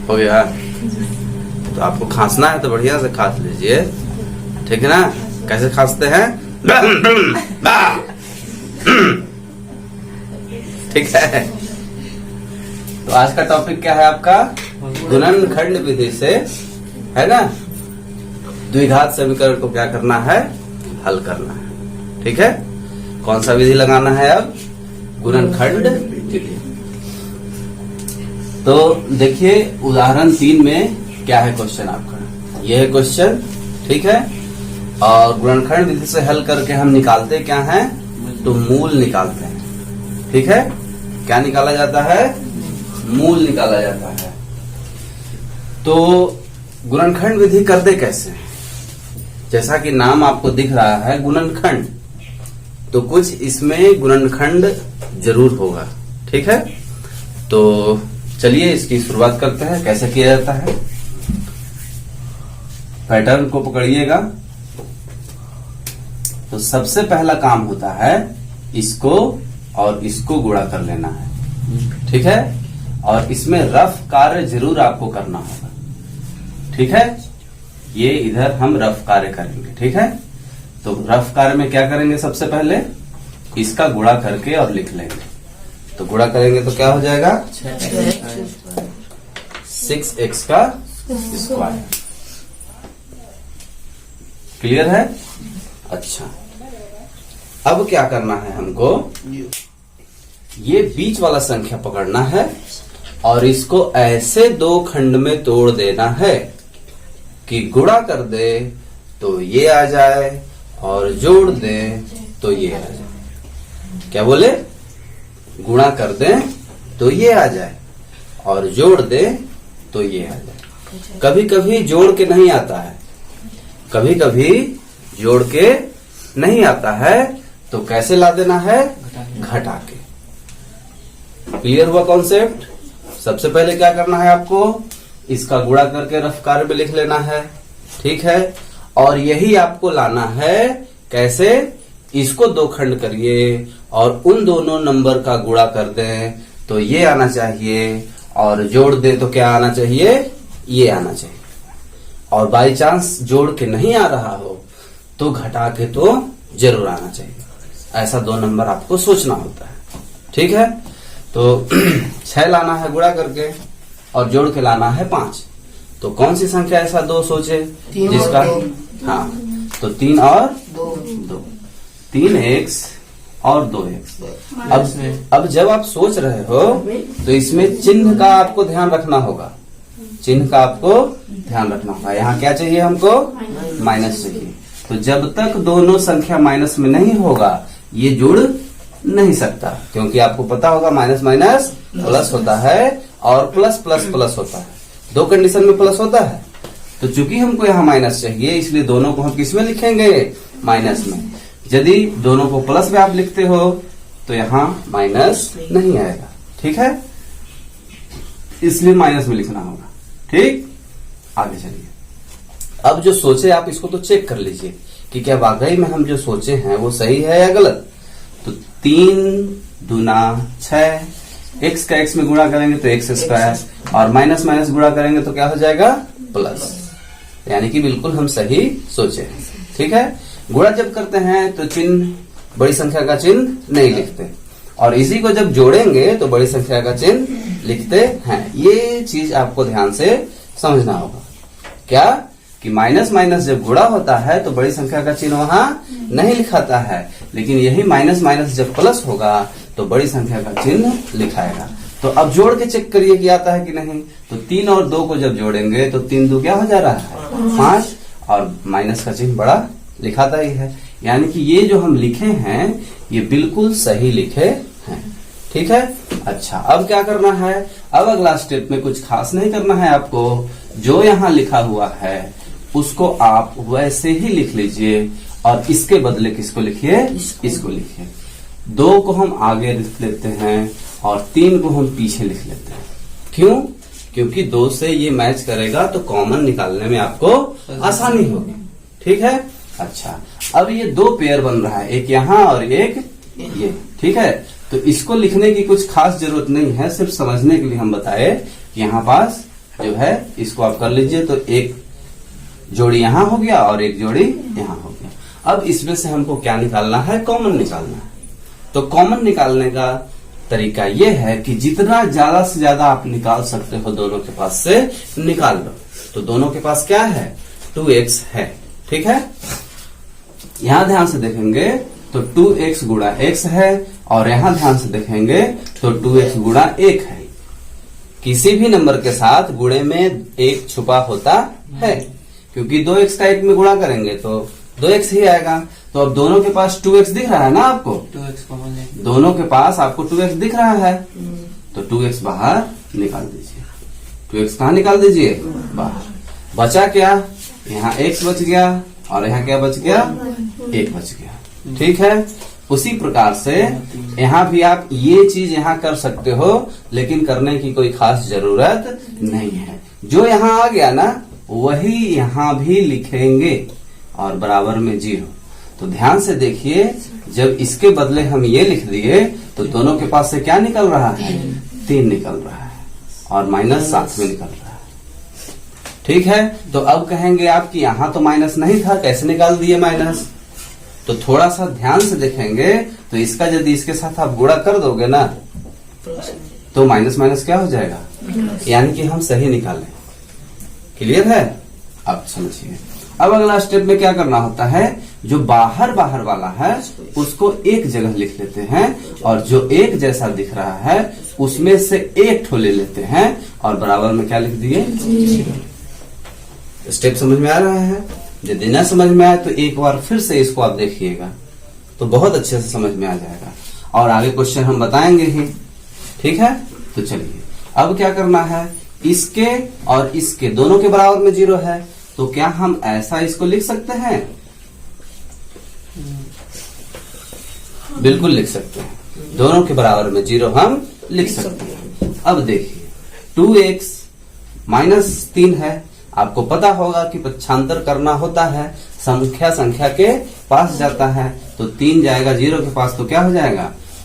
हो गया। तो आपको खांसना है तो बढ़िया से खांस लीजिए, ठीक है ना। कैसे खांसते हैं? ठीक है। तो आज का टॉपिक क्या है आपका? गुणनखंड विधि से, है ना, द्विघात समीकरण को क्या करना है? हल करना है। ठीक है। कौन सा विधि लगाना है अब? गुणनखंड विधि। तो देखिए उदाहरण 3 में क्या है क्वेश्चन आपका, यह है क्वेश्चन, ठीक है। और गुणनखंड विधि से हल करके हम निकालते क्या हैं? तो मूल निकालते हैं, ठीक है। क्या निकाला जाता है? मूल निकाला जाता है। तो गुणनखंड विधि करते कैसे? जैसा कि नाम आपको दिख रहा है गुणनखंड, तो कुछ इसमें गुणनखंड जरूर होगा, ठीक है। तो चलिए इसकी शुरुआत करते हैं। कैसे किया जाता है? पैटर्न को पकड़िएगा। तो सबसे पहला काम होता है इसको और इसको गुणा कर लेना है, ठीक है। और इसमें रफ कार्य जरूर आपको करना होगा, ठीक है। ये इधर हम रफ कार्य करेंगे, ठीक है। तो रफ कार्य में क्या करेंगे? सबसे पहले इसका गुणा करके और लिख लेंगे। तो गुणा करेंगे तो क्या हो जाएगा? 6x का स्क्वायर। क्लियर है? अच्छा, अब क्या करना है हमको? ये बीच वाला संख्या पकड़ना है और इसको ऐसे दो खंड में तोड़ देना है कि गुणा कर दे तो ये आ जाए और जोड़ दे तो ये आ जाए। क्या बोले? गुणा कर दे तो ये आ जाए और जोड़ दे तो ये आ जाए। कभी कभी जोड़ के नहीं आता है, कभी कभी जोड़ के नहीं आता है, तो कैसे ला देना है? घटा के। क्लियर हुआ कॉन्सेप्ट? सबसे पहले क्या करना है आपको? इसका गुणा करके रफ कार्य में लिख लेना है, ठीक है। और यही आपको लाना है कैसे? इसको दो खंड करिए और उन दोनों नंबर का गुणा कर दें तो ये आना चाहिए, और जोड़ दे तो क्या आना चाहिए? ये आना चाहिए। और बाई चांस जोड़ के नहीं आ रहा हो तो घटा के तो जरूर आना चाहिए। ऐसा दो नंबर आपको सोचना होता है, ठीक है। तो 6 लाना है गुणा करके और जोड़ के लाना है 5। तो कौन सी संख्या ऐसा दो सोचे जिसका? हाँ, तो 3 और 2, 3x और 2x। अब जब आप सोच रहे हो तो इसमें चिन्ह का आपको ध्यान रखना होगा, चिन्ह का आपको ध्यान रखना होगा। यहाँ क्या चाहिए हमको? माइनस चाहिए। तो जब तक दोनों संख्या माइनस में नहीं होगा ये जुड़ नहीं सकता, क्योंकि आपको पता होगा माइनस माइनस प्लस होता है और प्लस प्लस प्लस होता है। दो कंडीशन में प्लस होता है। तो चूंकि हमको यहाँ माइनस चाहिए इसलिए दोनों को हम किस में लिखेंगे? माइनस में। यदि दोनों को प्लस में आप लिखते हो तो यहाँ माइनस नहीं आएगा, ठीक है। इसलिए माइनस में लिखना होगा, ठीक। आगे चलिए। अब जो सोचे आप इसको तो चेक कर लीजिए कि क्या वाकई में हम जो सोचे हैं वो सही है या गलत। तो 3 दूना 6, x का x में गुणा करेंगे तो x स्क्वायर, और माइनस माइनस गुणा करेंगे तो क्या हो जाएगा? प्लस। यानी कि बिल्कुल हम सही सोचे हैं, ठीक है। गुणा जब करते हैं तो चिन्ह, बड़ी संख्या का चिन्ह नहीं लिखते, और इसी को जब जोड़ेंगे तो बड़ी संख्या का चिन्ह लिखते हैं। ये चीज आपको ध्यान से समझना होगा। क्या कि माइनस माइनस जब गुणा होता है तो बड़ी संख्या का चिन्ह वहां नहीं लिखाता है, लेकिन यही माइनस माइनस जब प्लस होगा तो बड़ी संख्या का चिन्ह लिखाएगा। तो अब जोड़ के चेक करिए कि आता है कि नहीं। तो 3 और 2 को जब जोड़ेंगे तो 3 2 क्या हो जा रहा है? 5, और माइनस का चिन्ह बड़ा लिखाता ही है। यानी कि ये जो हम लिखे हैं ये बिल्कुल सही लिखे हैं, ठीक है। अच्छा, अब क्या करना है? अब अगला स्टेप में कुछ खास नहीं करना है आपको। जो यहाँ लिखा हुआ है उसको आप वैसे ही लिख लीजिए, और इसके बदले किसको लिखिए? इसको लिखिए। 2 को हम आगे लिख लेते हैं और 3 को हम पीछे लिख लेते हैं। क्यों? क्योंकि 2 से ये मैच करेगा तो कॉमन निकालने में आपको आसानी होगी, ठीक है। अच्छा, अब ये 2 पेयर बन रहा है, एक यहाँ और एक ये, ठीक है। तो इसको लिखने की कुछ खास जरूरत नहीं है, सिर्फ समझने के लिए हम बताए कि यहाँ पास जो है इसको आप कर लीजिए, तो एक जोड़ी यहाँ हो गया और एक जोड़ी यहाँ हो गया। अब इसमें से हमको क्या निकालना है, कॉमन निकालना है। तो कॉमन निकालने का तरीका यह है कि जितना ज्यादा से ज्यादा आप निकाल सकते हो दोनों के पास से निकाल लो। तो दोनों के पास क्या है, 2x है, ठीक है। यहां ध्यान से देखेंगे तो 2x गुणा x है, और यहां ध्यान से देखेंगे तो 2x गुणा 1 है। किसी भी नंबर के साथ गुणे में 1 छुपा होता है, क्योंकि 2x का 1 में गुणा करेंगे तो 2x ही आएगा। तो अब दोनों के पास 2x दिख रहा है ना आपको, 2x कॉमन है, दोनों के पास आपको 2x दिख रहा है, तो 2x बाहर निकाल दीजिए। 2x कहाँ निकाल दीजिए, बाहर। बचा क्या, यहाँ x बच गया और यहाँ क्या बच गया, 1 बच गया, ठीक है। उसी प्रकार से यहाँ भी आप ये चीज यहाँ कर सकते हो, लेकिन करने की कोई खास जरूरत नहीं है। जो यहाँ आ गया ना वही यहाँ भी लिखेंगे और बराबर में 0। तो ध्यान से देखिए, जब इसके बदले हम ये लिख दिए तो दोनों के पास से क्या निकल रहा है, 3 निकल रहा है, और माइनस साथ में निकल रहा है, ठीक है। तो अब कहेंगे आप कि यहाँ तो माइनस नहीं था, कैसे निकाल दिए माइनस। तो थोड़ा सा ध्यान से देखेंगे तो इसका यदि इसके साथ आप गुणा कर दोगे ना तो माइनस माइनस क्या हो जाएगा, यानी कि हम सही निकालें। क्लियर है, अब समझिए। अब अगला स्टेप में क्या करना होता है, जो बाहर बाहर वाला है उसको एक जगह लिख लेते हैं, और जो एक जैसा दिख रहा है उसमें से एक ठो ले लेते हैं और बराबर में क्या लिख दिए, 0। स्टेप समझ में आ रहा है। यदि न समझ में आए तो एक बार फिर से इसको आप देखिएगा तो बहुत अच्छे से समझ में आ जाएगा, और आगे क्वेश्चन हम बताएंगे ही, ठीक है। तो चलिए अब क्या करना है, इसके और इसके दोनों के बराबर में 0 है, तो क्या हम ऐसा इसको लिख सकते हैं, बिल्कुल लिख सकते हैं। दोनों के बराबर में 0 हम लिख सकते हैं। अब देखिए 2x माइनस 3 है, आपको पता होगा कि पक्षांतर करना होता है, संख्या के पास जाता है, तो 3 जाएगा 0 के पास तो क्या हो जाएगा,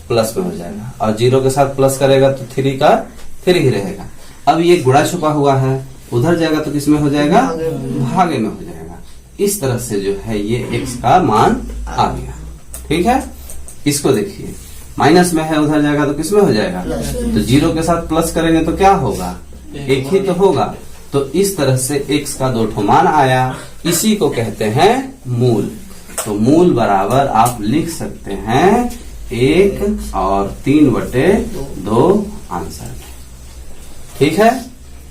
प्लस में हो जाएगा, और 0 के साथ प्लस करेगा तो 3 का 3 ही रहेगा। अब ये गुणा छुपा हुआ है, उधर जाएगा तो किसमें हो जाएगा, भागे में हो जाएगा। इस तरह से जो है ये x का मान आ गया, ठीक है। इसको देखिए, माइनस में है, उधर जाएगा तो किसमें हो जाएगा, तो 0 के साथ प्लस करेंगे तो क्या होगा, 1 ही तो होगा। तो इस तरह से x का 2 ठो मान आया, इसी को कहते हैं मूल। तो मूल बराबर आप लिख सकते हैं 1 और 3/2 आंसर, ठीक है।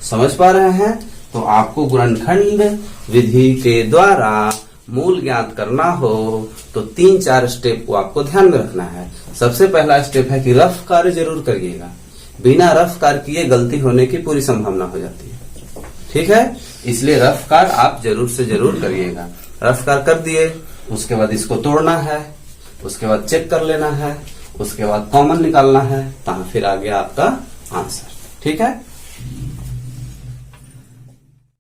समझ पा रहे हैं। तो आपको गुणनखंड विधि के द्वारा मूल ज्ञात करना हो तो 3-4 स्टेप को आपको ध्यान में रखना है। सबसे पहला स्टेप है कि रफ कार्य जरूर करिएगा, बिना रफ कार्य किए गलती होने की पूरी संभावना हो जाती है, ठीक है। इसलिए रफ कार्य आप जरूर से जरूर करिएगा। रफ कार्य कर दिए, उसके बाद इसको तोड़ना है, उसके बाद चेक कर लेना है, उसके बाद कॉमन निकालना है, तो फिर आ गया आपका आंसर, ठीक है।